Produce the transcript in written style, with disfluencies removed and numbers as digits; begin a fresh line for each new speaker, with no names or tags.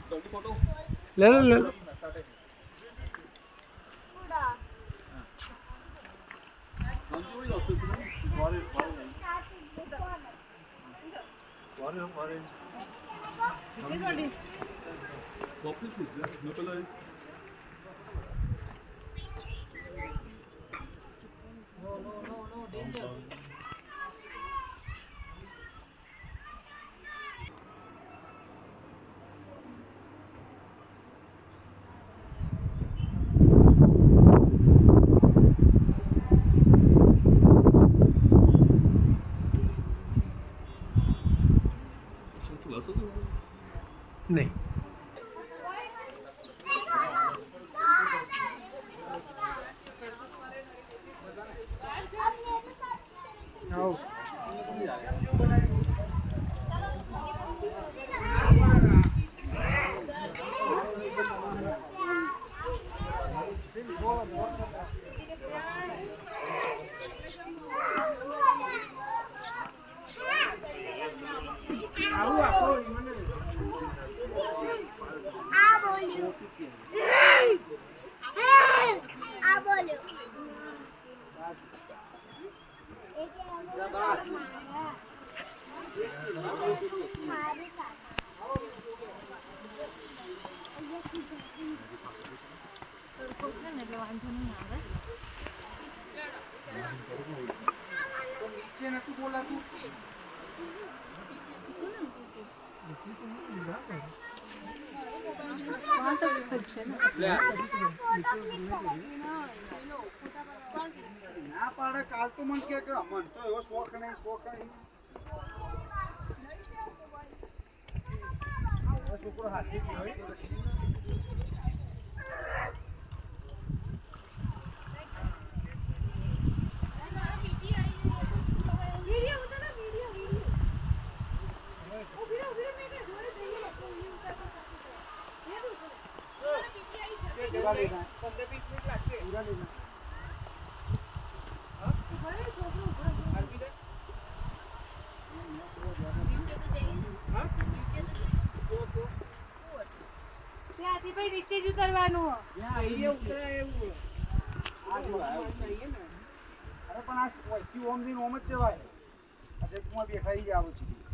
ले लो ले लो नहीं आओ ના પાડે કાલ તો મન કે મન તો એવો શોખ નહીં છોકરો હાથી હોય
નીચે જ ઉતરવાનું
અરે પણ આ ઓમ જ જવાય આજે તું બેઠા જ આવું છું